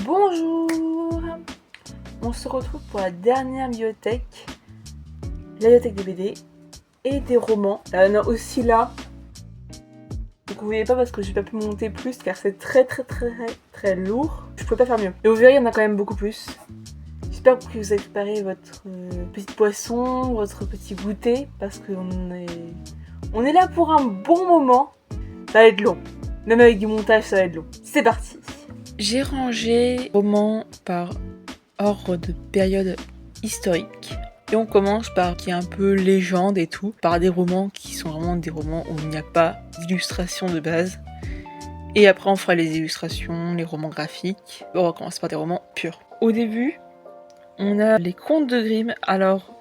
Bonjour. On se retrouve pour la dernière bibliothèque, la bibliothèque des BD et des romans. Il y en a aussi là. Donc vous voyez pas parce que j'ai pas pu monter plus car c'est très lourd. Je pouvais pas faire mieux. Et vous verrez, il y en a quand même beaucoup plus. J'espère que vous avez préparé votre petite boisson, votre petit goûter parce qu'on est là pour un bon moment. Ça va être long. Même avec du montage, ça va être long. C'est parti. J'ai rangé romans par ordre de période historique. Et on commence par qui est un peu légende et tout, par des romans qui sont vraiment des romans où il n'y a pas d'illustration de base. Et après on fera les illustrations, les romans graphiques. On va commencer par des romans purs. Au début, on a les contes de Grimm. Alors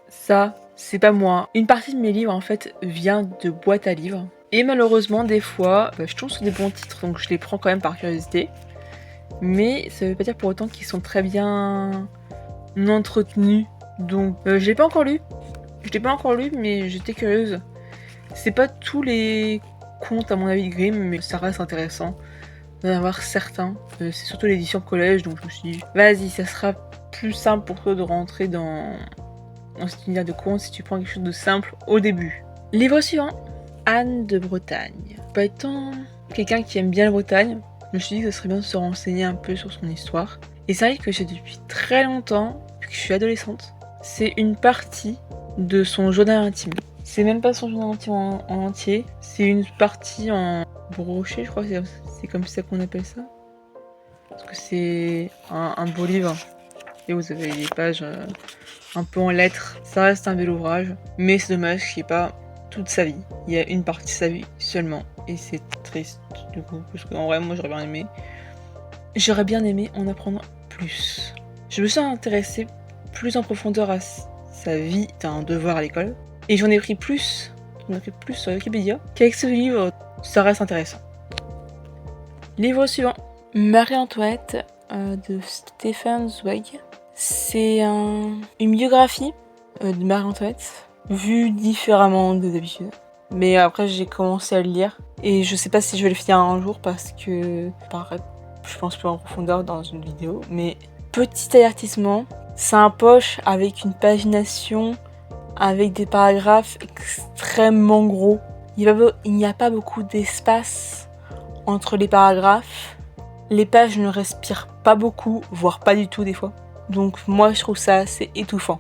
ça, c'est pas moi. Une partie de mes livres en fait vient de boîtes à livres. Et malheureusement, des fois, je tombe sur des bons titres, donc je les prends quand même par curiosité. Mais ça veut pas dire pour autant qu'ils sont très bien entretenus. Donc, je l'ai pas encore lu. Je l'ai pas encore lu, mais j'étais curieuse. C'est pas tous les contes, à mon avis, de Grimm, mais ça reste intéressant d'en avoir certains. C'est surtout l'édition collège, donc je me suis dit, vas-y, ça sera plus simple pour toi de rentrer dans cet univers de contes si tu prends quelque chose de simple au début. Livre suivant. Anne de Bretagne. Pas étant quelqu'un qui aime bien la Bretagne, je me suis dit que ce serait bien de se renseigner un peu sur son histoire. Et c'est un livre que j'ai depuis très longtemps, depuis que je suis adolescente. C'est une partie de son journal intime. C'est même pas son journal intime en entier, c'est une partie en brochet, je crois, c'est comme ça qu'on appelle ça. Parce que c'est un beau livre. Et vous avez des pages un peu en lettres. Ça reste un bel ouvrage, mais c'est dommage qu'il n'y ait pas toute sa vie. Il y a une partie de sa vie seulement. Et c'est triste du coup. Parce qu'en vrai, moi j'aurais bien aimé en apprendre plus. Je me suis intéressée plus en profondeur à sa vie d'un devoir à l'école. Et j'en ai pris plus sur Wikipédia qu'avec ce livre, ça reste intéressant. Livre suivant. Marie-Antoinette de Stefan Zweig. C'est une biographie de Marie-Antoinette. Vu différemment de d'habitude. Mais après j'ai commencé à le lire et je sais pas si je vais le finir un jour parce que je pense plus en profondeur dans une vidéo. Mais petit avertissement, c'est un poche avec une pagination, avec des paragraphes extrêmement gros. Il n'y a pas beaucoup d'espace entre les paragraphes. Les pages ne respirent pas beaucoup, voire pas du tout des fois. Donc moi je trouve ça assez étouffant.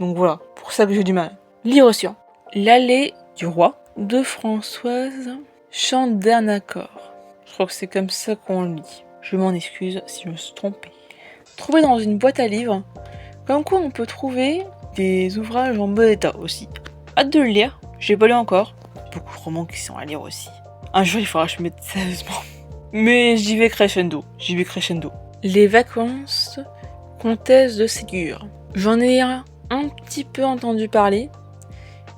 Donc voilà, pour ça que j'ai du mal. Livre suivant. L'allée du roi de Françoise Chandernacor. Je crois que c'est comme ça qu'on le lit. Je m'en excuse si je me suis trompée. Trouvé dans une boîte à livres, comme quoi on peut trouver des ouvrages en bon état aussi. Hâte de le lire, j'ai pas lu encore. Beaucoup de romans qui sont à lire aussi. Un jour il faudra que je me mette sérieusement. Mais j'y vais crescendo. Les vacances comtesse de Ségur. J'en ai un petit peu entendu parler.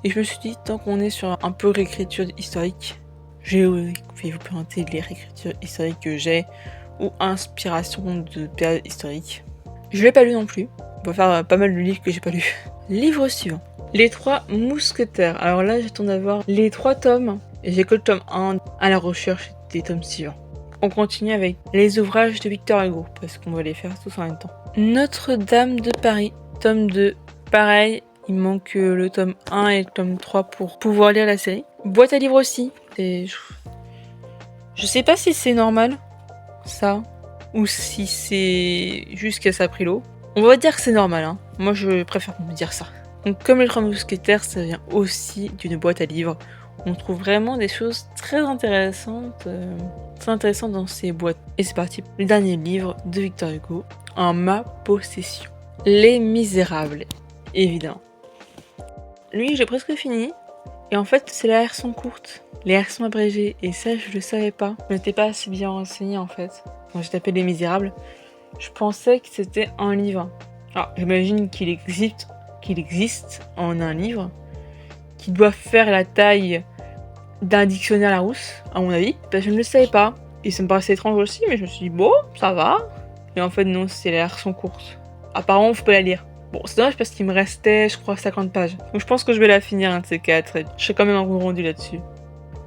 Et je me suis dit, tant qu'on est sur un peu réécriture historique, je vais vous présenter les réécritures historiques que j'ai ou inspiration de période historique. Je l'ai pas lu non plus. On va faire pas mal de livres que j'ai pas lu. Livre suivant. Les 3 mousquetaires. Alors là, j'attends d'avoir les 3 tomes. Et j'ai que le tome 1 à la recherche des tomes suivants. On continue avec les ouvrages de Victor Hugo, parce qu'on va les faire tous en même temps. Notre-Dame de Paris, tome 2. Pareil, il manque le tome 1 et le tome 3 pour pouvoir lire la série. Boîte à livres aussi. Et je sais pas si c'est normal, ça, ou si c'est juste que ça a pris l'eau. On va dire que c'est normal, hein. Moi je préfère me dire ça. Donc comme les 3 mousquetaires, ça vient aussi d'une boîte à livres. On trouve vraiment des choses très intéressantes dans ces boîtes. Et c'est parti, le dernier livre de Victor Hugo, en ma possession. Les Misérables, évidemment. Lui, j'ai presque fini. Et en fait, c'est les version courte, les versions abrégées. Et ça, je le savais pas. Je n'étais pas assez bien renseignée, en fait. Quand j'ai tapé Les Misérables, je pensais que c'était un livre. Alors, j'imagine qu'il existe en un livre qui doit faire la taille d'un dictionnaire Larousse, à mon avis. Je ne le savais pas. Et ça me paraissait étrange aussi, mais je me suis dit, bon, ça va. Et en fait, non, c'est les versions courtes. Apparemment, faut pas la lire. Bon, c'est dommage parce qu'il me restait, je crois, 50 pages. Donc je pense que je vais la finir, un de ces 4. Je fais quand même un coup rendu là-dessus.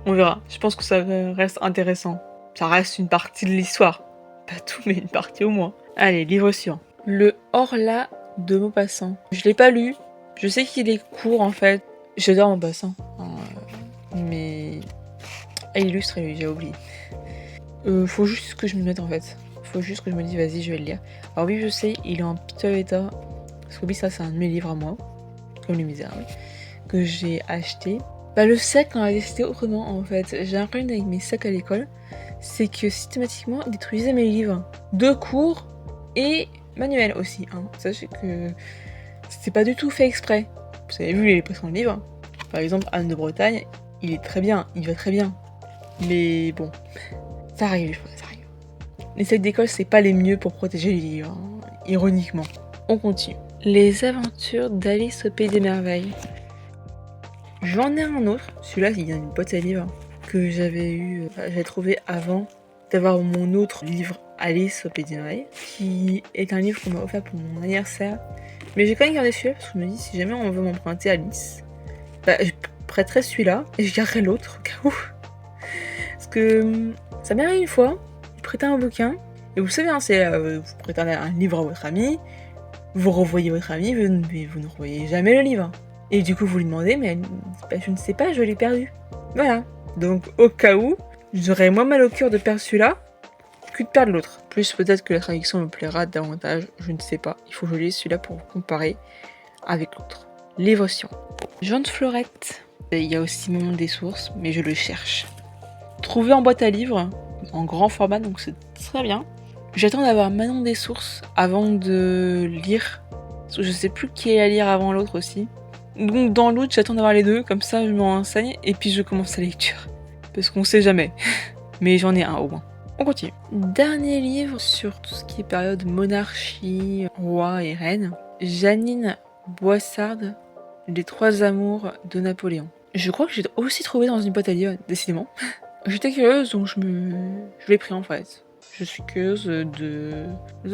On verra. Je pense que ça reste intéressant. Ça reste une partie de l'histoire. Pas tout, mais une partie au moins. Allez, livre suivant. Le Horla de Maupassant. Je l'ai pas lu. Je sais qu'il est court en fait. J'adore Maupassant. Mais... il illustre, j'ai oublié. Faut juste que je me mette en fait. Faut juste que je me dise, vas-y, je vais le lire. Alors oui, je sais, il est en piteux état. Parce que oui, ça, c'est un de mes livres à moi. Comme Les Misérables. Que j'ai acheté. Le sac, on l'a testé autrement en fait. J'ai un problème avec mes sacs à l'école. C'est que systématiquement, il détruisait mes livres. De cours et manuels aussi. Sachez que c'était pas du tout fait exprès. Vous avez vu les précédents livres. Par exemple, Anne de Bretagne, il est très bien, il va très bien. Mais bon, ça arrive, ça arrive. Les sacs d'école, c'est pas les mieux pour protéger les livres, ironiquement. On continue. Les aventures d'Alice au Pays des Merveilles. J'en ai un autre. Celui-là, il y a une boîte à livres que j'avais trouvé avant d'avoir mon autre livre Alice au Pays des Merveilles, qui est un livre qu'on m'a offert pour mon anniversaire. Mais j'ai quand même gardé celui-là parce que je me dis, si jamais on veut m'emprunter Alice, je prêterai celui-là et je garderai l'autre au cas où. Parce que ça m'est arrivé une fois, vous prêtez un bouquin, et vous savez, vous prêtez un livre à votre ami, vous revoyez votre ami, mais vous ne revoyez jamais le livre. Et du coup, vous lui demandez, mais je ne sais pas, je l'ai perdu. Voilà. Donc, au cas où, j'aurais moins mal au cœur de perdre celui-là que de perdre l'autre. Plus peut-être que la traduction me plaira davantage, je ne sais pas. Il faut que je lise celui-là pour comparer avec l'autre. Livre suivant. Jean de Florette. Il y a aussi Maman des sources, mais je le cherche. Trouvé en boîte à livres, en grand format, donc c'est très bien. J'attends d'avoir Manon des sources avant de lire. Parce que je sais plus qui est à lire avant l'autre aussi. Donc dans l'autre, j'attends d'avoir les deux, comme ça je me renseigne et puis je commence la lecture. Parce qu'on sait jamais. Mais j'en ai un au moins. On continue. Dernier livre sur tout ce qui est période monarchie, roi et reine. Janine Boissarde, Les Trois Amours de Napoléon. Je crois que j'ai aussi trouvé dans une boîte à livres, décidément. J'étais curieuse, donc je l'ai pris en fait. Je suis curieuse de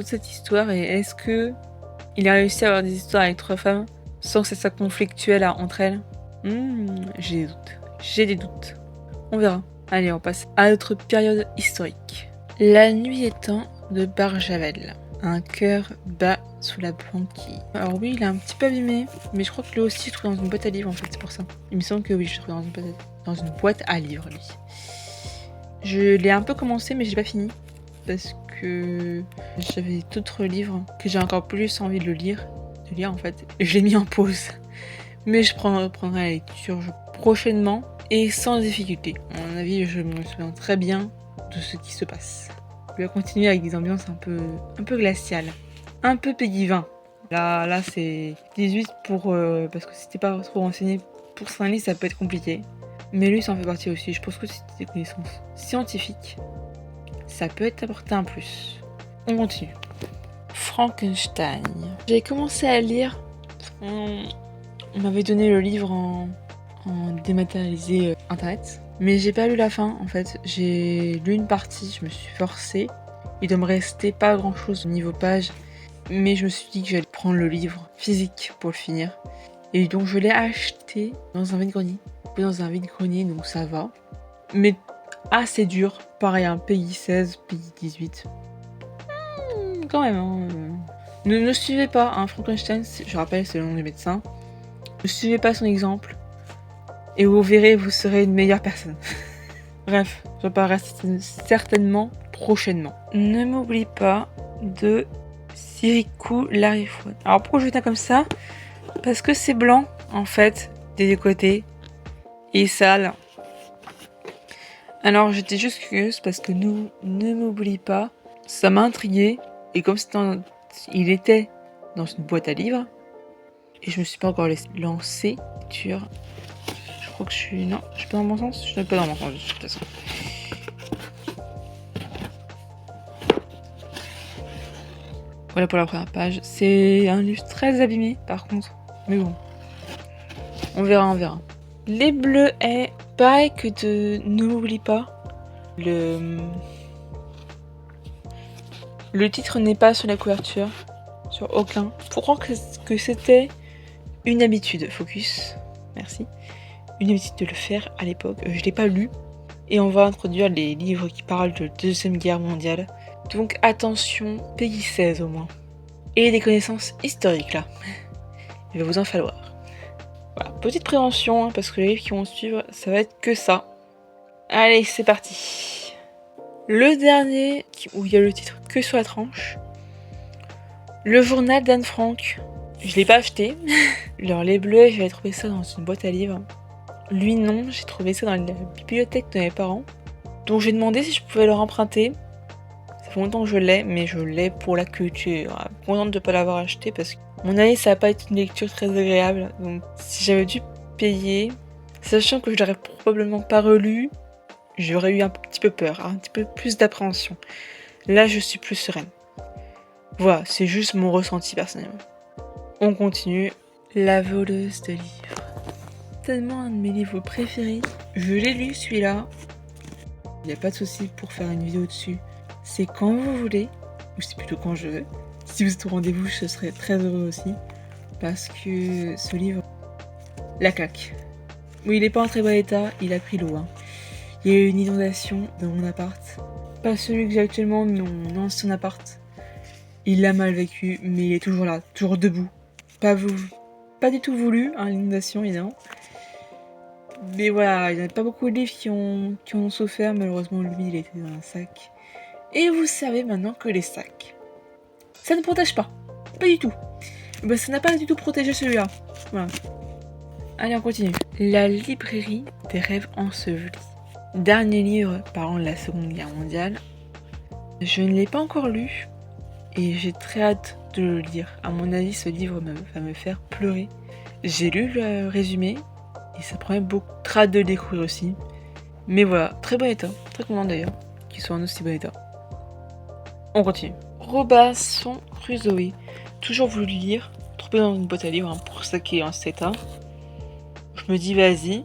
cette histoire et est-ce que il a réussi à avoir des histoires avec trois femmes sans que ça soit conflictuel entre elles? J'ai des doutes. On verra. Allez, on passe à notre période historique. La nuit étant de Barjavel. Un cœur bat sous la banquille. Alors oui, il est un petit peu abîmé, mais je crois que lui aussi, je trouve dans une boîte à livres en fait, c'est pour ça. Il me semble que oui, je trouve dans une boîte à livres, lui. Je l'ai un peu commencé, mais j'ai pas fini. Parce que j'avais d'autres livres que j'ai encore plus envie de lire en fait. Je l'ai mis en pause. Mais je reprendrai la lecture prochainement et sans difficulté. À mon avis, je me souviens très bien de ce qui se passe. Je vais continuer avec des ambiances un peu glaciales. Un peu Peggy 20. Là c'est 18 parce que si t'es pas trop renseigné pour Stanley, ça peut être compliqué. Mais lui, ça en fait partie aussi. Je pense que c'est des connaissances scientifiques. Ça peut être apporté un plus. On continue. Frankenstein. J'ai commencé à lire. On m'avait donné le livre en dématérialisé internet. Mais j'ai pas lu la fin en fait. J'ai lu une partie, je me suis forcée. Il doit me rester pas grand chose au niveau page. Mais je me suis dit que j'allais prendre le livre physique pour le finir. Et donc je l'ai acheté dans un vide-grenier. Dans un vide-grenier, donc ça va. Mais assez dur. Pareil, un pays 16, pays 18. Quand même. Hein. Ne suivez pas Frankenstein, je rappelle, c'est le nom du médecin. Ne suivez pas son exemple. Et vous verrez, vous serez une meilleure personne. Bref, je parlerai certainement prochainement. Ne m'oublie pas de Sirikou Larifouane. Alors pourquoi je fais comme ça? Parce que c'est blanc, en fait, des deux côtés. Et sale. Alors j'étais juste curieuse parce que ne m'oublie pas. Ça m'a intriguée. Et comme il était dans une boîte à livres. Et je me suis pas encore lancée. Lecture. Je crois que je suis... Non, je suis pas dans mon sens. Je suis pas dans mon sens de toute façon. Voilà pour la première page. C'est un livre très abîmé par contre. Mais bon. On verra. Les Bleuets. Pareil que de Ne m'oublie pas. Le titre n'est pas sur la couverture. Sur aucun. Pour croire que c'était une habitude. Focus. Merci. Une habitude de le faire à l'époque. Je l'ai pas lu. Et on va introduire les livres qui parlent de la Deuxième Guerre mondiale. Donc attention, pays 16 au moins. Et des connaissances historiques là. Il va vous en falloir. Voilà, petite prévention, parce que les livres qui vont suivre, ça va être que ça. Allez, c'est parti. Le dernier, où il y a le titre Que sur la tranche. Le journal d'Anne Frank. Je l'ai pas acheté. Alors les bleus, j'avais trouvé ça dans une boîte à livres. Lui non, j'ai trouvé ça dans la bibliothèque de mes parents. Donc j'ai demandé si je pouvais leur emprunter. Ça fait longtemps que je l'ai, mais je l'ai pour la culture. Contente de ne pas l'avoir acheté parce que, à mon avis, ça n'a pas été une lecture très agréable. Donc si j'avais dû payer, sachant que je l'aurais probablement pas relu, j'aurais eu un petit peu peur, un petit peu plus d'appréhension. Là, je suis plus sereine. Voilà, c'est juste mon ressenti personnellement. On continue. La voleuse de livres. Tellement un de mes livres préférés. Je l'ai lu celui-là. Il n'y a pas de souci pour faire une vidéo dessus. C'est quand vous voulez, ou c'est plutôt quand je veux. Si vous êtes au rendez-vous, je serais très heureux aussi. Parce que ce livre, la claque. Oui, il n'est pas en très bon état, il a pris l'eau. Il y a eu une inondation dans mon appart. Pas celui que j'ai actuellement, mais mon ancien appart. Il l'a mal vécu, mais il est toujours là, toujours debout. Pas du tout voulu, l'inondation évidemment. Mais voilà, il n'y a pas beaucoup de livres qui en ont souffert. Malheureusement, lui, il était dans un sac. Et vous savez maintenant que les sacs, ça ne protège pas. Pas du tout. Ben, ça n'a pas du tout protégé celui-là. Voilà. Allez, on continue. La librairie des rêves ensevelis. Dernier livre parlant de la Seconde Guerre mondiale. Je ne l'ai pas encore lu. Et j'ai très hâte de le lire. À mon avis, ce livre va me faire pleurer. J'ai lu le résumé. Et ça promet beaucoup. Très hâte de le découvrir aussi. Mais voilà, très bon état. Très content d'ailleurs qu'il soit en aussi bon état. On continue. Robinson Crusoe. Toujours voulu le lire. Trouvé dans une boîte à livres pour ça qui est en cet état. Je me dis vas-y.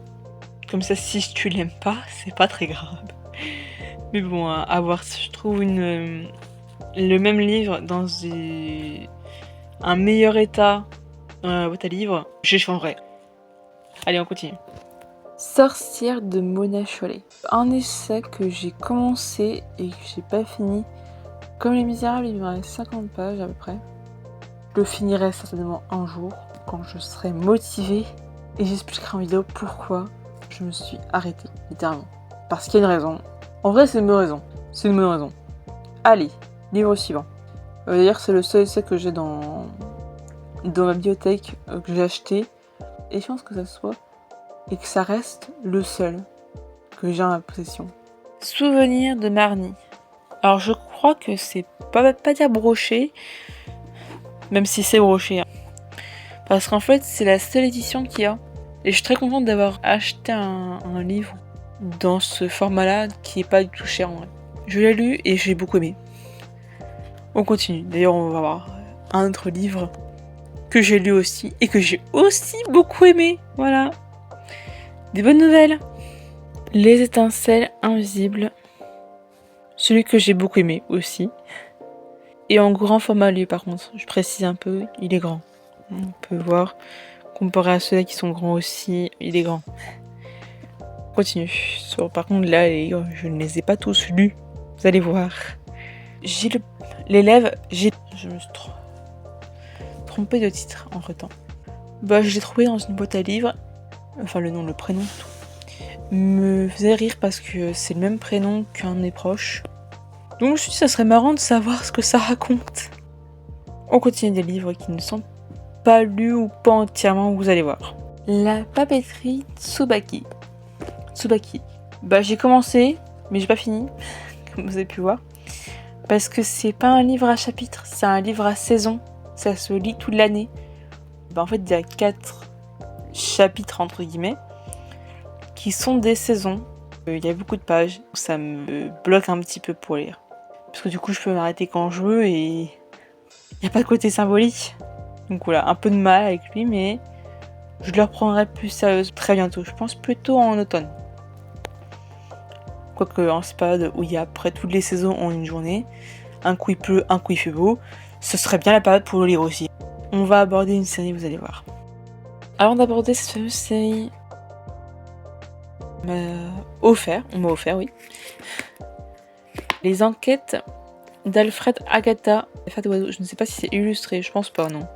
Comme ça, si tu l'aimes pas, c'est pas très grave. Mais bon, à voir si je trouve le même livre dans un meilleur état dans la boîte à livres, j'échangerai. Allez, on continue. Sorcière de Mona Chollet. Un essai que j'ai commencé et que j'ai pas fini. Comme Les Misérables, il me reste 50 pages à peu près. Je le finirai certainement un jour, quand je serai motivée. Et j'expliquerai en vidéo pourquoi je me suis arrêtée, littéralement. Parce qu'il y a une raison. En vrai, c'est une bonne raison. C'est une bonne raison. Allez, livre suivant. D'ailleurs, c'est le seul essai que j'ai dans ma bibliothèque, que j'ai acheté. Et je pense que ça soit... et que ça reste le seul que j'ai en ma possession. Souvenir de Marnie. Alors je crois que c'est pas dire broché, même si c'est broché. Parce qu'en fait c'est la seule édition qu'il y a. Et je suis très contente d'avoir acheté un livre dans ce format-là qui est pas du tout cher en vrai. Je l'ai lu et j'ai beaucoup aimé. On continue. D'ailleurs on va voir un autre livre que j'ai lu aussi et que j'ai aussi beaucoup aimé. Voilà. Des bonnes nouvelles. Les étincelles invisibles. Celui que j'ai beaucoup aimé aussi. Et en grand format lui par contre. Je précise un peu, il est grand. On peut voir, comparé à ceux-là qui sont grands aussi, il est grand. On continue. Par contre là, je ne les ai pas tous lus. Vous allez voir. L'élève, je me suis trompée de titre entre temps. Bah je l'ai trouvé dans une boîte à livres. Enfin le nom, le prénom, tout. Me faisait rire parce que c'est le même prénom qu'un de mes proches. Donc je me suis dit ça serait marrant de savoir ce que ça raconte. On continue des livres qui ne sont pas lus ou pas entièrement, vous allez voir. La papeterie Tsubaki. Bah j'ai commencé, mais j'ai pas fini, comme vous avez pu voir. Parce que c'est pas un livre à chapitre, c'est un livre à saison. Ça se lit toute l'année. Bah en fait il y a 4 chapitres entre guillemets qui sont des saisons. Il y a beaucoup de pages, ça me bloque un petit peu pour lire. Parce que du coup je peux m'arrêter quand je veux et il n'y a pas de côté symbolique. Donc voilà, un peu de mal avec lui, mais je le reprendrai plus sérieusement très bientôt. Je pense plutôt en automne. Quoique en SPAD, où il y a après toutes les saisons en une journée, un coup il pleut, un coup il fait beau, ce serait bien la période pour le lire aussi. On va aborder une série, vous allez voir. Avant d'aborder cette fameuse série, on m'a offert, oui. Les enquêtes d'Alfred Agatha. Je ne sais pas si c'est illustré, je pense pas, non.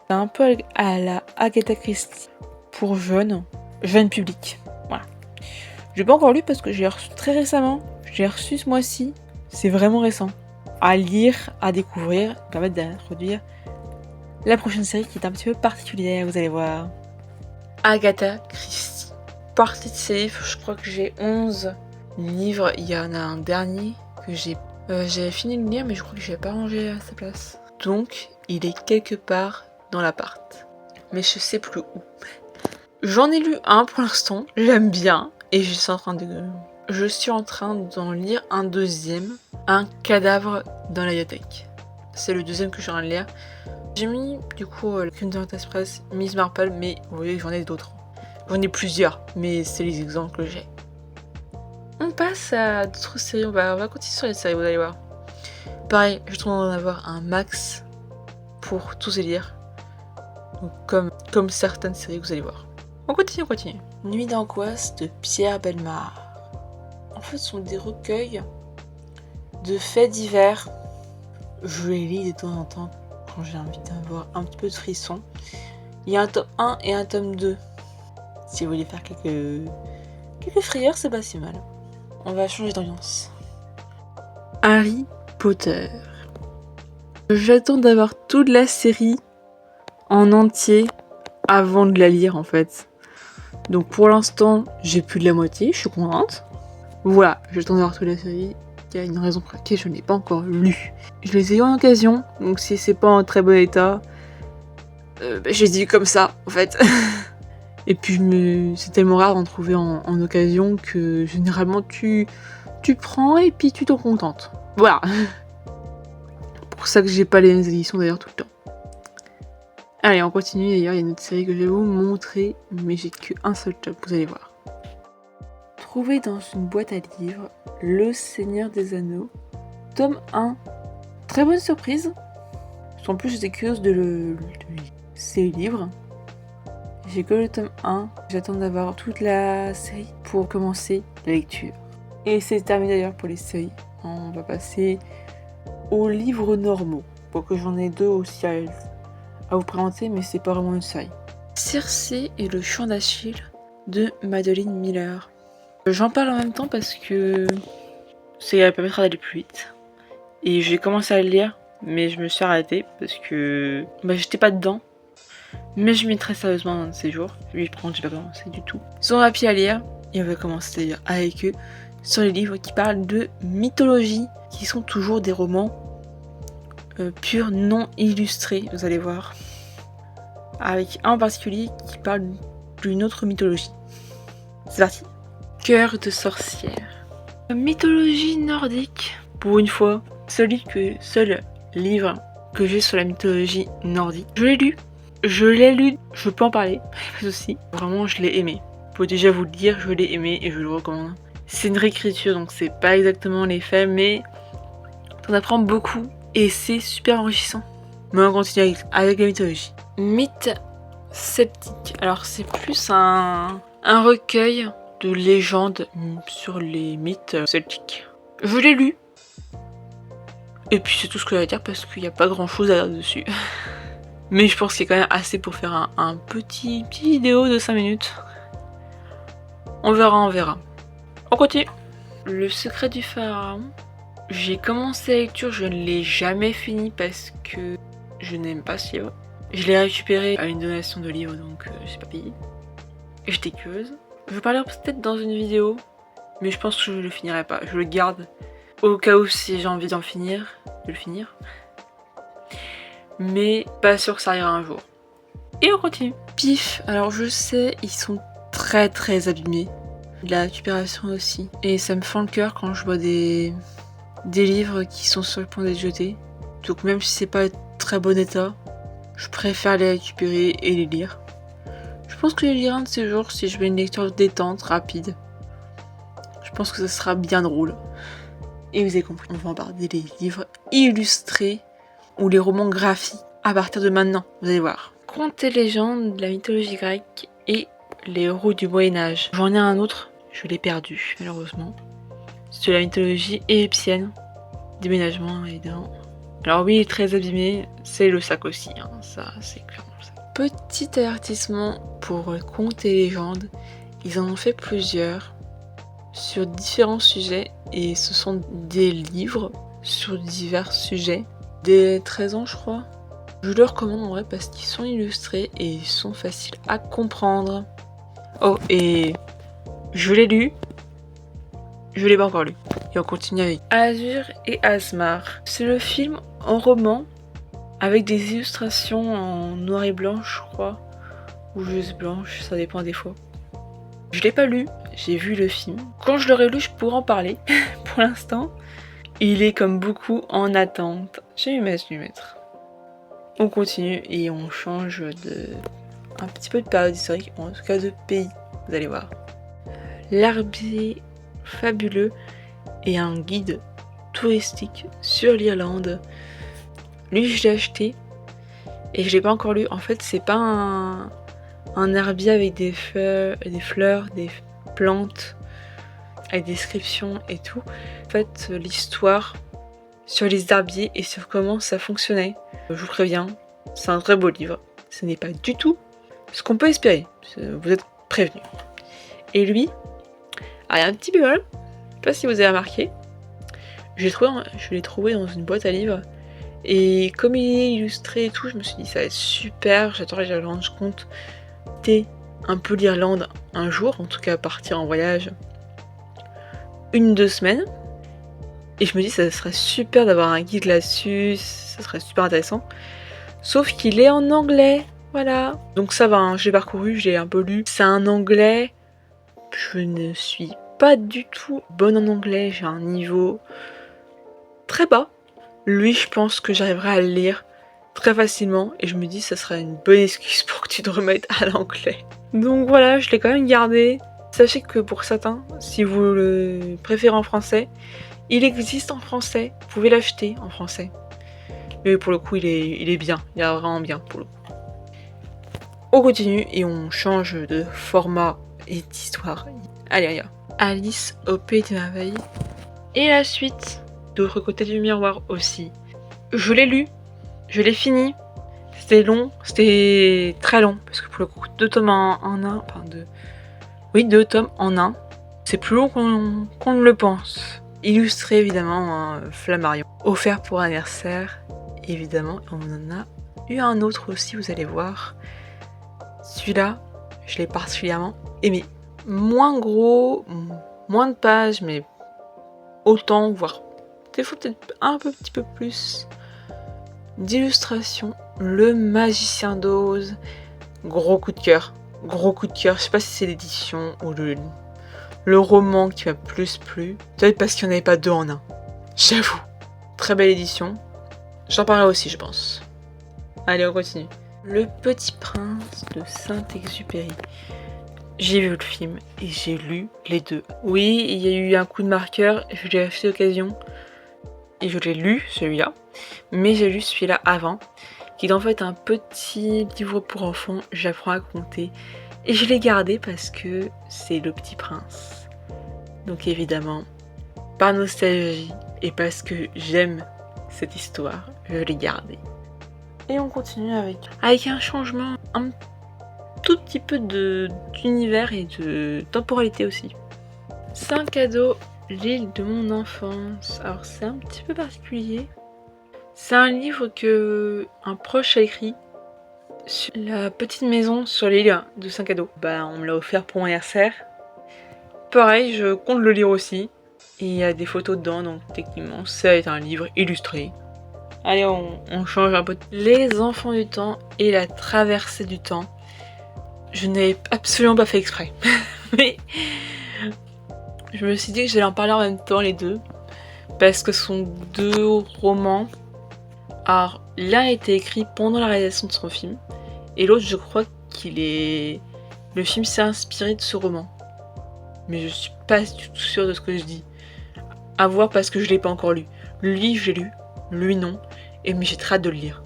C'est un peu à la Agatha Christie pour jeune public. Voilà. Je l'ai pas encore lu parce que j'ai reçu très récemment. J'ai reçu ce mois-ci. C'est vraiment récent. À lire, à découvrir, permettre d'introduire la prochaine série qui est un petit peu particulière, vous allez voir. Agatha Christie. Partie de ces livres, je crois que j'ai 11 livres. Il y en a un dernier que j'avais fini de lire, mais je crois que je l'ai pas rangé à sa place. Donc, il est quelque part dans l'appart. Mais je sais plus où. J'en ai lu un pour l'instant, j'aime bien. Et je suis en train d'en lire un deuxième. Un cadavre dans la bibliothèque. C'est le deuxième que je suis en train de lire. J'ai mis du coup Kinder Express, Miss Marple, mais vous voyez j'en ai d'autres. J'en ai plusieurs, mais c'est les exemples que j'ai. On passe à d'autres séries, on va continuer sur les séries, vous allez voir. Pareil, je trouve d'en avoir un max pour tous les lire. Donc, comme certaines séries, vous allez voir. On continue. Nuit d'angoisse de Pierre Bellemare. En fait, ce sont des recueils de faits divers. Je les lis de temps en temps quand j'ai envie d'avoir un petit peu de frisson. Il y a un tome 1 et un tome 2. Si vous voulez faire quelques frayeurs, c'est pas si mal. On va changer d'ambiance. Harry Potter. J'attends d'avoir toute la série en entier avant de la lire en fait. Donc pour l'instant, j'ai plus de la moitié, je suis contente. Voilà, j'attends d'avoir toute la série. Il y a une raison pour laquelle je n'ai pas encore lu. Je les ai eu en occasion, donc si c'est pas en très bon état, je les ai eu comme ça en fait. Et puis c'est tellement rare d'en trouver en occasion que généralement tu prends et puis tu t'en contentes. Voilà. Pour ça que j'ai pas les éditions d'ailleurs tout le temps. Allez, on continue. D'ailleurs, il y a une autre série que je vais vous montrer, mais j'ai qu'un seul tome, vous allez voir. Trouvé dans une boîte à livres, Le Seigneur des Anneaux, tome 1. Très bonne surprise. En plus, j'étais curieuse de ces livres. J'ai que le tome 1. J'attends d'avoir toute la série pour commencer la lecture. Et c'est terminé d'ailleurs pour les séries. On va passer aux livres normaux. Pour que j'en ai 2 aussi à vous présenter, mais c'est pas vraiment une série. Circé et le chant d'Achille de Madeline Miller. J'en parle en même temps parce que ça permettra d'aller plus vite. Et j'ai commencé à le lire, mais je me suis arrêtée parce que j'étais pas dedans. Mais je m'y très sérieusement un de ces jours. Je vais prendre, j'ai pas commencé du tout. Ils sont rapides à lire et on va commencer à lire avec eux sur les livres qui parlent de mythologie, qui sont toujours des romans purs, non illustrés, vous allez voir. Avec un en particulier qui parle d'une autre mythologie. C'est parti. Cœur de sorcière. Mythologie nordique. Pour une fois, seul livre que j'ai sur la mythologie nordique. Je l'ai lu, je peux en parler, pas de souci. Vraiment, je l'ai aimé. Faut déjà vous le dire, je l'ai aimé et je le recommande. C'est une réécriture, donc c'est pas exactement les faits, mais t'en apprends beaucoup et c'est super enrichissant. Mais on continue avec la mythologie. Mythe sceptique. Alors c'est plus un recueil de légendes sur les mythes celtiques. Je l'ai lu. Et puis c'est tout ce que j'ai à dire parce qu'il n'y a pas grand chose à dire dessus. Mais je pense qu'il y a quand même assez pour faire un petit vidéo de 5 minutes. On verra. On continue. Le secret du pharaon. J'ai commencé la lecture, je ne l'ai jamais fini parce que je n'aime pas ce livre. Je l'ai récupéré à une donation de livres, donc j'ai pas payé. J'étais curieuse. Je parlerai peut-être dans une vidéo, mais je pense que je le finirai pas. Je le garde au cas où si j'ai envie de le finir. Mais pas sûr que ça arrivera un jour. Et on continue. Pif, alors je sais, ils sont très très abîmés. De la récupération aussi. Et ça me fend le cœur quand je vois des livres qui sont sur le point d'être jetés. Donc même si c'est pas très bon état, je préfère les récupérer et les lire. Je pense que je les lirai un de ces jours si je veux une lecture détente, rapide. Je pense que ça sera bien drôle. Et vous avez compris, on va en parler des livres illustrés ou les romans graphiques à partir de maintenant, vous allez voir. Contes et légendes de la mythologie grecque et les héros du Moyen-Âge. J'en ai un autre, je l'ai perdu malheureusement. C'est de la mythologie égyptienne. Déménagement, évidemment. Alors oui, il est très abîmé, c'est le sac aussi, hein, ça c'est clairement ça. Petit avertissement pour contes et légendes, ils en ont fait plusieurs sur différents sujets et ce sont des livres sur divers sujets. Dès 13 ans je crois. Je le recommande en vrai parce qu'ils sont illustrés et ils sont faciles à comprendre. Oh, et je l'ai lu, je l'ai pas encore lu. Et on continue avec Azur et Asmar. C'est le film en roman avec des illustrations en noir et blanc, je crois, ou juste blanche, ça dépend des fois. Je l'ai pas lu, j'ai vu le film. Quand je l'aurai lu, je pourrai en parler. Pour l'instant, il est comme beaucoup en attente. Je vais lui mettre. On continue et on change de un petit peu de période historique, en tout cas de pays, vous allez voir. L'herbier fabuleux et un guide touristique sur l'Irlande. Lui, je l'ai acheté et je l'ai pas encore lu. En fait, c'est pas un herbier avec des fleurs, des plantes, avec des descriptions et tout. En fait, l'histoire sur les herbiers et sur comment ça fonctionnait. Je vous préviens, c'est un très beau livre. Ce n'est pas du tout ce qu'on peut espérer. Vous êtes prévenus. Et lui, il y a un petit bémol. Je sais pas si vous avez remarqué. Je l'ai trouvé dans une boîte à livres. Et comme il est illustré et tout, je me suis dit ça va être super. J'adorerais que je me rende compte un peu l'Irlande un jour, en tout cas partir en voyage 1-2 semaines. Et je me dis ça serait super d'avoir un guide là-dessus, ça serait super intéressant. Sauf qu'il est en anglais, voilà. Donc ça va, hein, je l'ai parcouru, je l'ai un peu lu. C'est un anglais, je ne suis pas du tout bonne en anglais, j'ai un niveau très bas. Lui, je pense que j'arriverai à le lire très facilement et je me dis ça serait une bonne excuse pour que tu te remettes à l'anglais. Donc voilà, je l'ai quand même gardé. Sachez que pour certains, si vous le préférez en français, il existe en français, vous pouvez l'acheter en français. Mais pour le coup, il est bien, il est vraiment bien pour le coup. On continue et on change de format et d'histoire. Allez, Alice au Pays des Merveilles. Et la suite, de l'autre côté du miroir aussi. Je l'ai lu, je l'ai fini. C'était long, c'était très long, parce que pour le coup, 2 tomes en un, enfin 2. Oui, 2 tomes en un. C'est plus long qu'on ne le pense. Illustré évidemment, hein, Flammarion. Offert pour anniversaire, évidemment. On en a eu un autre aussi, vous allez voir. Celui-là, je l'ai particulièrement aimé. Moins gros, moins de pages, mais autant, voire des fois peut-être un petit peu plus d'illustrations. Le Magicien d'Oz, gros coup de cœur. Gros coup de cœur, je sais pas si c'est l'édition ou le roman qui m'a plus plu. Peut-être parce qu'il n'y en avait pas 2 en un. J'avoue. Très belle édition. J'en parlerai aussi, je pense. Allez, on continue. Le Petit Prince de Saint-Exupéry. J'ai vu le film et j'ai lu les 2. Oui, il y a eu un coup de marqueur, je l'ai acheté d'occasion. Et je l'ai lu, celui-là. Mais j'ai lu celui-là avant. Qui est en fait un petit livre pour enfants. J'apprends à compter. Et je l'ai gardé parce que c'est Le Petit Prince. Donc évidemment, par nostalgie et parce que j'aime cette histoire, je l'ai gardé. Et on continue avec un changement, un tout petit peu d'univers et de temporalité aussi. 5 cadeaux, l'île de mon enfance. Alors c'est un petit peu particulier. C'est un livre que un proche a écrit. Sur la petite maison sur l'île de Saint-Cadeau. On me l'a offert pour mon anniversaire. Pareil, je compte le lire aussi. Et il y a des photos dedans, donc techniquement, ça va être un livre illustré. Allez, on change un peu. Les enfants du temps et la traversée du temps. Je n'ai absolument pas fait exprès. Mais je me suis dit que j'allais en parler en même temps, les deux. Parce que ce sont 2 romans. Alors, l'un a été écrit pendant la réalisation de son film. Et l'autre, je crois le film s'est inspiré de ce roman. Mais je suis pas du tout sûre de ce que je dis. À voir parce que je l'ai pas encore lu. Le livre, j'ai lu. Lui, non. Mais j'ai très hâte de le lire.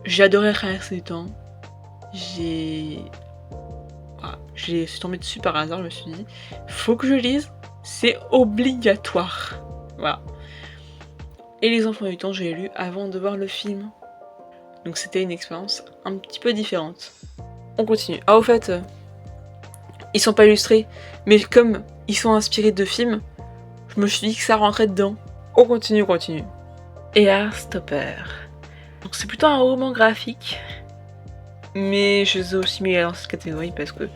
J'ai adoré Traverser du temps. Je suis tombée dessus par hasard, je me suis dit, faut que je lise. C'est obligatoire. Voilà. Et Les Enfants du Temps, j'ai lu avant de voir le film. Donc c'était une expérience un petit peu différente. On continue. Ah, au fait, ils sont pas illustrés, mais comme ils sont inspirés de films, je me suis dit que ça rentrait dedans. On continue, on continue. Et Heartstopper. Donc c'est plutôt un roman graphique, mais je les ai aussi mis dans cette catégorie parce que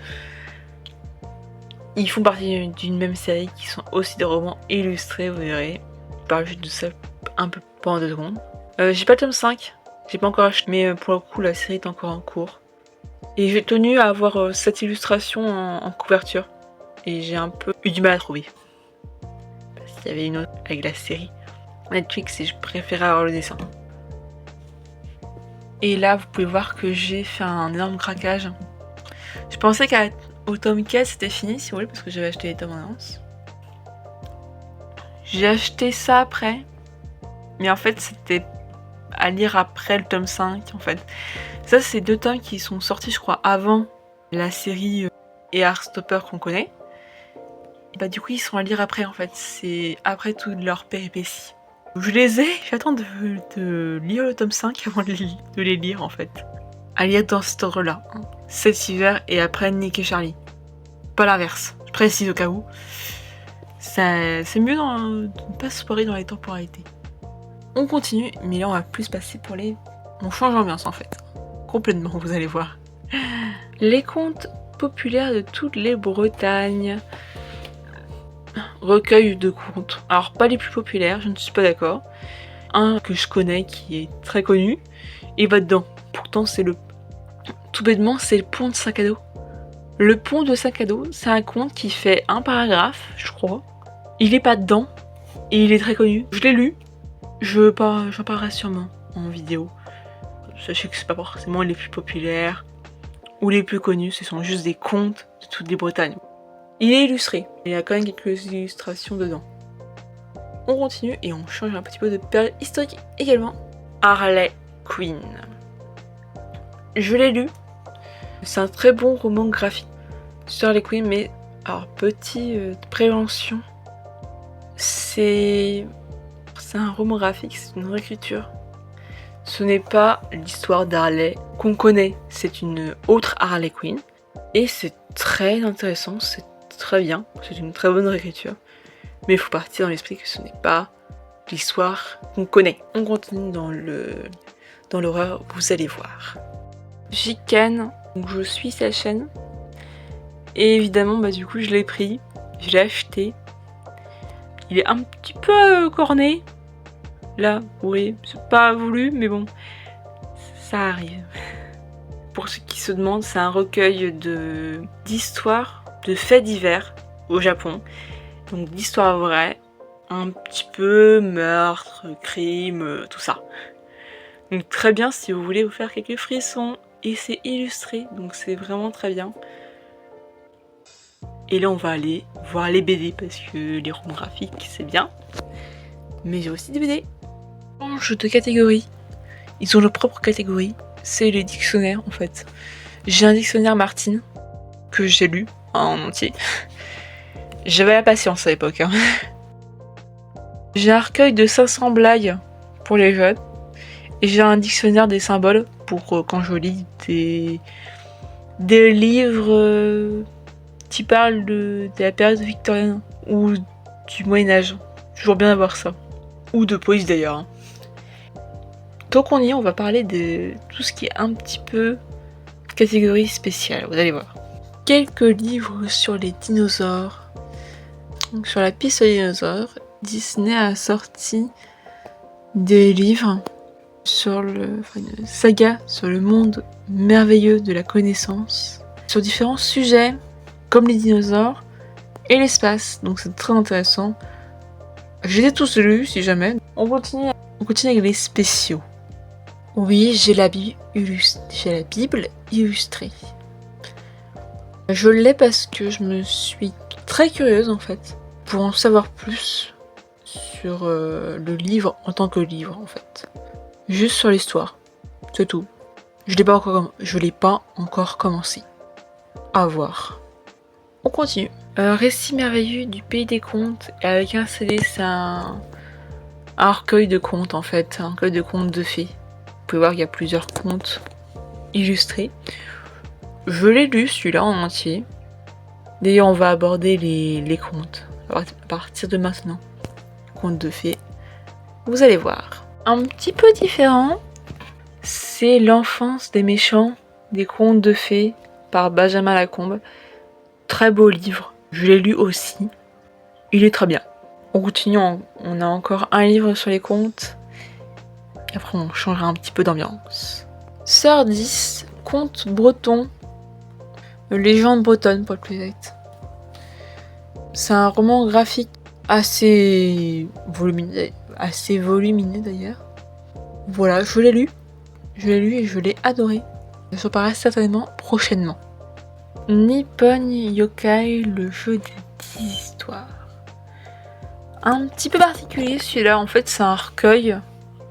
ils font partie d'une même série qui sont aussi des romans illustrés, vous verrez. Je parle juste de ça un peu pendant 2 secondes. J'ai pas le tome 5, j'ai pas encore acheté, mais pour le coup la série est encore en cours. Et j'ai tenu à avoir cette illustration en couverture. Et j'ai un peu eu du mal à trouver. Parce qu'il y avait une autre avec la série Netflix et je préférais avoir le dessin. Et là, vous pouvez voir que j'ai fait un énorme craquage. Je pensais qu'au tome 4 c'était fini, si vous voulez, parce que j'avais acheté les tomes en avance. J'ai acheté ça après. Mais en fait, c'était à lire après le tome 5, en fait. Ça, c'est 2 tomes qui sont sortis, je crois, avant la série et Heartstopper qu'on connaît. Et bah du coup, ils sont à lire après, en fait. C'est après toutes leurs péripéties. Je les ai, j'attends de lire le tome 5 avant de les lire, en fait. À lire dans cet ordre-là. Hein. Cet hiver et après Nick et Charlie. Pas l'inverse. Je précise au cas où. C'est mieux de ne pas se spoiler dans les temporalités. On continue, mais là on va plus passer pour les... On change d'ambiance en fait. Complètement, vous allez voir. Les contes populaires de toutes les Bretagnes. Recueil de contes. Alors pas les plus populaires, je ne suis pas d'accord. Un que je connais qui est très connu, et va dedans. Pourtant c'est le... Tout bêtement, c'est le pont de sac à dos. Le pont de sac à dos, c'est un conte qui fait un paragraphe, je crois. Il est pas dedans, et il est très connu. Je l'ai lu. J'en parlerai sûrement en vidéo. Sachez que c'est pas forcément les plus populaires ou les plus connus, ce sont juste des contes de toutes les Bretagnes. Il est illustré, il y a quand même quelques illustrations dedans. On continue et on change un petit peu de période historique également. Harley Quinn. Je l'ai lu. C'est un très bon roman graphique sur Harley Quinn, mais alors petite prévention. C'est un roman graphique, c'est une réécriture. Ce n'est pas l'histoire d'Harley qu'on connaît, c'est une autre Harley Quinn. Et c'est très intéressant, c'est très bien, c'est une très bonne réécriture. Mais il faut partir dans l'esprit que ce n'est pas l'histoire qu'on connaît. On continue dans l'horreur, vous allez voir. Jiken, donc je suis sa chaîne. Et évidemment, du coup, je l'ai pris, je l'ai acheté. Il est un petit peu corné. Là, oui, c'est pas voulu, mais bon, ça arrive. Pour ceux qui se demandent, c'est un recueil d'histoires, de faits divers au Japon. Donc d'histoires vraies, un petit peu meurtre, crime, tout ça. Donc très bien si vous voulez vous faire quelques frissons. Et c'est illustré, donc c'est vraiment très bien. Et là on va aller voir les BD parce que les romans graphiques c'est bien. Mais j'ai aussi des BD. Change de catégorie. Ils ont leur propre catégorie. C'est les dictionnaires en fait. J'ai un dictionnaire Martine que j'ai lu en entier. J'avais la patience à l'époque. Hein. J'ai un recueil de 500 blagues pour les jeunes. Et j'ai un dictionnaire des symboles pour quand je lis des livres qui parlent de la période victorienne ou du Moyen-Âge. Toujours bien d'avoir ça. Ou de poésie d'ailleurs. Hein. Tant qu'on y est, on va parler de tout ce qui est un petit peu catégorie spéciale, vous allez voir. Quelques livres sur les dinosaures. Donc sur la piste aux dinosaures, Disney a sorti des livres sur une saga sur le monde merveilleux de la connaissance, sur différents sujets comme les dinosaures et l'espace. Donc c'est très intéressant. Je les ai tous lus si jamais. On continue avec les spéciaux. Oui, j'ai la Bible illustrée. Je l'ai parce que je me suis très curieuse en fait pour en savoir plus sur le livre en tant que livre en fait. Juste sur l'histoire, c'est tout. Je l'ai pas encore commencé. À voir. On continue. Récit merveilleux du pays des contes et avec un CD, c'est un un recueil de contes en fait, un recueil de contes de fées. Vous pouvez voir qu'il y a plusieurs contes illustrés. Je l'ai lu celui-là en entier. D'ailleurs on va aborder les contes à partir de maintenant. Contes de fées. Vous allez voir. Un petit peu différent, c'est L'enfance des méchants, des contes de fées par Benjamin Lacombe. Très beau livre, je l'ai lu aussi. Il est très bien. On continue, on a encore un livre sur les contes. Après on changera un petit peu d'ambiance. Sœur 10, contes bretons. Légende bretonne pour être plus exact. C'est un roman graphique assez volumineux d'ailleurs. Voilà, je l'ai lu et je l'ai adoré. Ça paraît certainement prochainement. Nippon Yokai, le jeu des 10 histoires. Un petit peu particulier celui-là, en fait c'est un recueil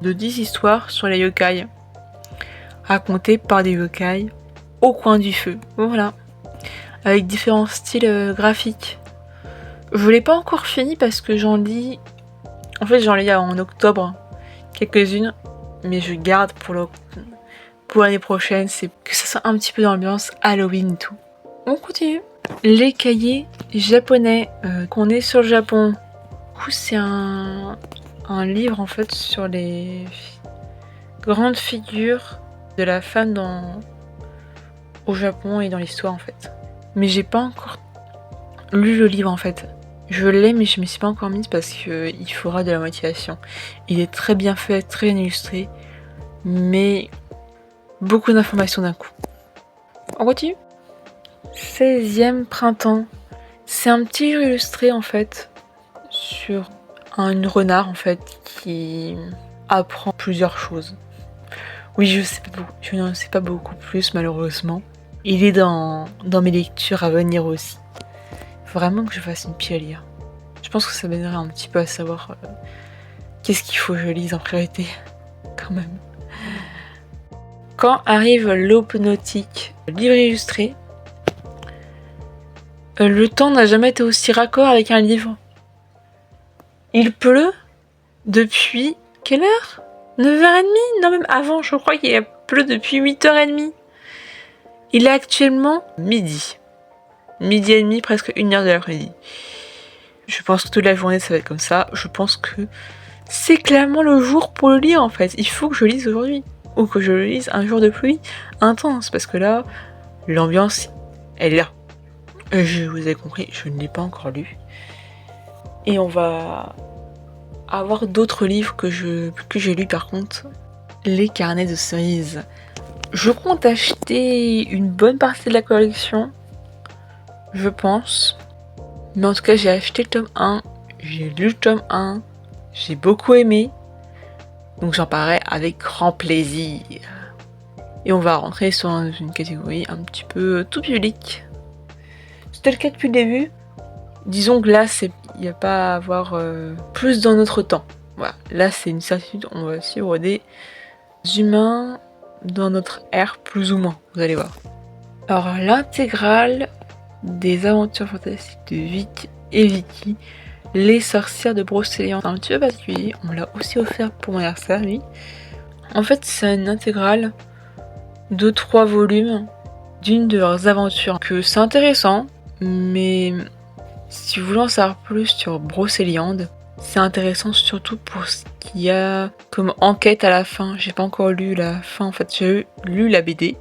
de 10 histoires sur les yokai. Racontées par des yokai au coin du feu. Voilà. Avec différents styles graphiques. Je l'ai pas encore fini parce que j'en lis... En fait j'en lis en octobre quelques-unes. Mais je garde pour l'année prochaine, c'est que ça soit un petit peu d'ambiance Halloween et tout. On continue. Les cahiers japonais, qu'on est sur le Japon. Du coup, c'est un livre en fait sur les grandes figures de la femme au Japon et dans l'histoire en fait. Mais j'ai pas encore lu le livre en fait. Je l'ai mais je me suis pas encore mise parce qu'il faudra de la motivation. Il est très bien fait, très bien illustré, mais beaucoup d'informations d'un coup. On continue. 16e printemps. C'est un petit livre illustré en fait sur une renard en fait qui apprend plusieurs choses. Oui, je n'en sais pas beaucoup plus malheureusement. Il est dans mes lectures à venir aussi. Vraiment que je fasse une pile à lire. Je pense que ça m'aiderait un petit peu à savoir qu'est-ce qu'il faut que je lise en priorité, quand même. Quand arrive l'aube nautique, livre illustré, le temps n'a jamais été aussi raccord avec un livre. Il pleut depuis quelle heure 9h30? Non, même avant, je crois qu'il pleut depuis 8h30. Il est actuellement midi. Midi et demi, presque 1h de l'après-midi. Je pense que toute la journée ça va être comme ça. Je pense que c'est clairement le jour pour le lire en fait. Il faut que je lise aujourd'hui. Ou que je le lise un jour de pluie intense. Parce que là, l'ambiance, elle est là. Je vous ai compris, je ne l'ai pas encore lu. Et on va avoir d'autres livres que j'ai lus par contre. Les carnets de cerises. Je compte acheter une bonne partie de la collection. Je pense. Mais en tout cas, j'ai acheté le tome 1. J'ai lu le tome 1. J'ai beaucoup aimé. Donc j'en parlerai avec grand plaisir. Et on va rentrer sur une catégorie un petit peu tout public. C'était le cas depuis le début. Disons que là, il n'y a pas à avoir plus dans notre temps. Voilà. Là, c'est une certitude. On va suivre des humains dans notre ère, plus ou moins. Vous allez voir. Alors, l'intégrale des aventures fantastiques de Vic et Vicky, les sorcières de Brocéliande. C'est un petit peu particulier. On me l'a aussi offert pour mon anniversaire, lui. En fait, c'est une intégrale de 3 volumes d'une de leurs aventures. Que c'est intéressant, mais si vous voulez en savoir plus sur Brocéliande, c'est intéressant surtout pour ce qu'il y a comme enquête à la fin. J'ai pas encore lu la fin, en fait, j'ai lu la BD.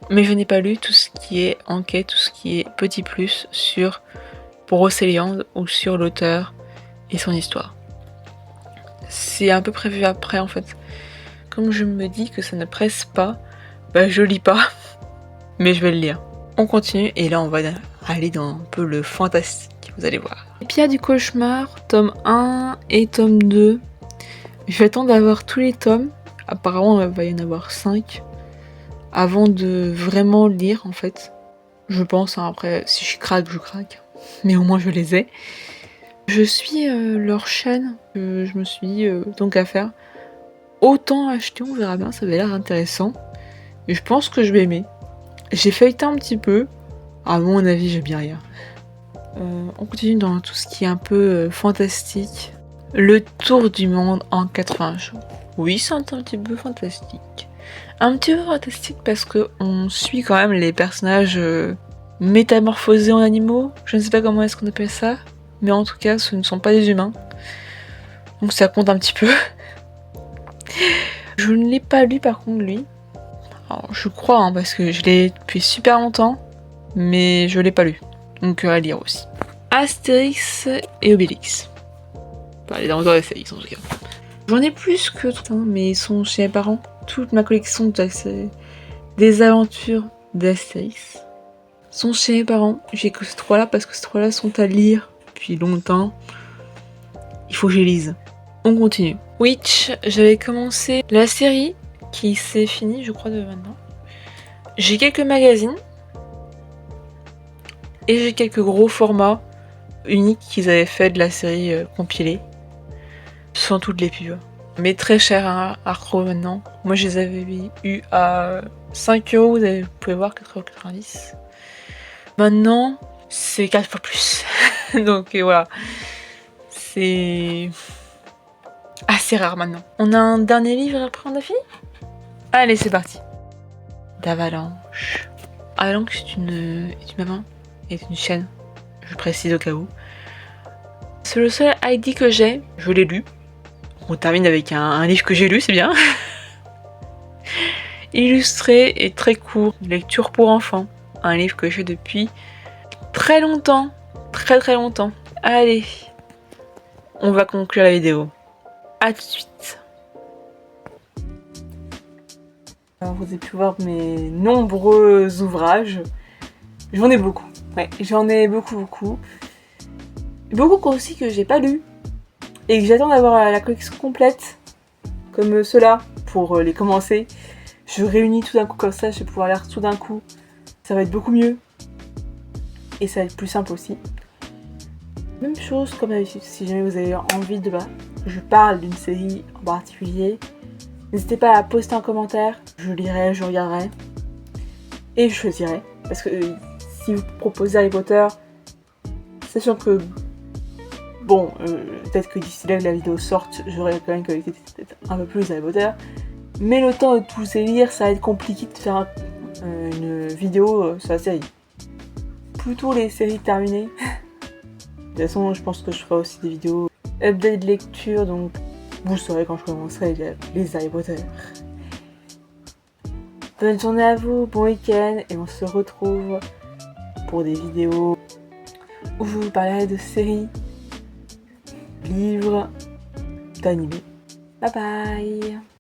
Mais je n'ai pas lu tout ce qui est enquête, tout ce qui est petit plus sur Brocéliande ou sur l'auteur et son histoire. C'est un peu prévu après en fait. Comme je me dis que ça ne presse pas, je lis pas, mais je vais le lire. On continue et là on va aller dans un peu le fantastique, vous allez voir. Les Pierres du cauchemar, tome 1 et tome 2. Je vais attendre d'avoir tous les tomes. Apparemment il va y en avoir 5. Avant de vraiment lire en fait. Je pense, hein, après si je craque, je craque. Mais au moins je les ai. Je suis leur chaîne. Je me suis dit tant qu'à faire. Autant acheter, on verra bien, ça avait l'air intéressant. Et je pense que je vais aimer. J'ai feuilleté un petit peu. À mon avis, j'ai bien rien. On continue dans tout ce qui est un peu fantastique. Le tour du monde en 80 jours. Oui, c'est un petit peu fantastique. Un petit peu fantastique parce que on suit quand même les personnages métamorphosés en animaux. Je ne sais pas comment est-ce qu'on appelle ça, mais en tout cas, ce ne sont pas des humains. Donc ça compte un petit peu. Je ne l'ai pas lu par contre, lui. Alors, je crois, hein, parce que je l'ai depuis super longtemps, mais je l'ai pas lu. Donc à lire aussi. Astérix et Obélix. Enfin, les aventures d'Astérix en tout cas. J'en ai plus que 3, mais ils sont chez mes parents. Toute ma collection des aventures d'Astérix sont chez mes parents. J'ai que ces 3-là parce que ces 3-là sont à lire depuis longtemps. Il faut que je les lise. On continue. Witch, j'avais commencé la série qui s'est finie, je crois, de maintenant. J'ai quelques magazines et j'ai quelques gros formats uniques qu'ils avaient fait de la série compilée. Sans toutes les pubs. Mais très cher hein, à retrouver maintenant. Moi je les avais eu à 5€, vous pouvez voir, 4,90€. Maintenant, c'est 4 fois plus. Donc voilà. C'est assez rare maintenant. On a un dernier livre après on a fini ? Allez, c'est parti. D'Avalanche. Avalanche est une maman, est une chaîne. Je précise au cas où. C'est le seul ID que j'ai. Je l'ai lu. On termine avec un livre que j'ai lu, c'est bien. Illustré et très court. Lecture pour enfants. Un livre que j'ai depuis très longtemps. Très très longtemps. Allez. On va conclure la vidéo. A tout de suite. Alors, vous avez pu voir mes nombreux ouvrages. J'en ai beaucoup. Ouais, j'en ai beaucoup. Beaucoup aussi que j'ai pas lu. Et que j'attends d'avoir la collection complète. Comme ceux-là. Pour les commencer. Je réunis tout d'un coup comme ça. Je vais pouvoir lire tout d'un coup. Ça va être beaucoup mieux. Et ça va être plus simple aussi. Même chose comme d'habitude. Si jamais vous avez envie de je parle d'une série en particulier. N'hésitez pas à poster un commentaire, je lirai, je regarderai et je choisirai. Parce que si vous proposez Harry Potter, sachant que bon, peut-être que d'ici là que la vidéo sorte, j'aurai quand même collecté peut-être un peu plus Harry Potter. Mais le temps de tous les lire, ça va être compliqué de faire une vidéo sur la série. Plutôt les séries terminées. De toute façon, je pense que je ferai aussi des vidéos update de lecture, donc vous saurez quand je commencerai les Harry Potter. Bonne journée à vous, bon week-end, et on se retrouve pour des vidéos où je vous parlerai de séries, livres, d'animés. Bye bye.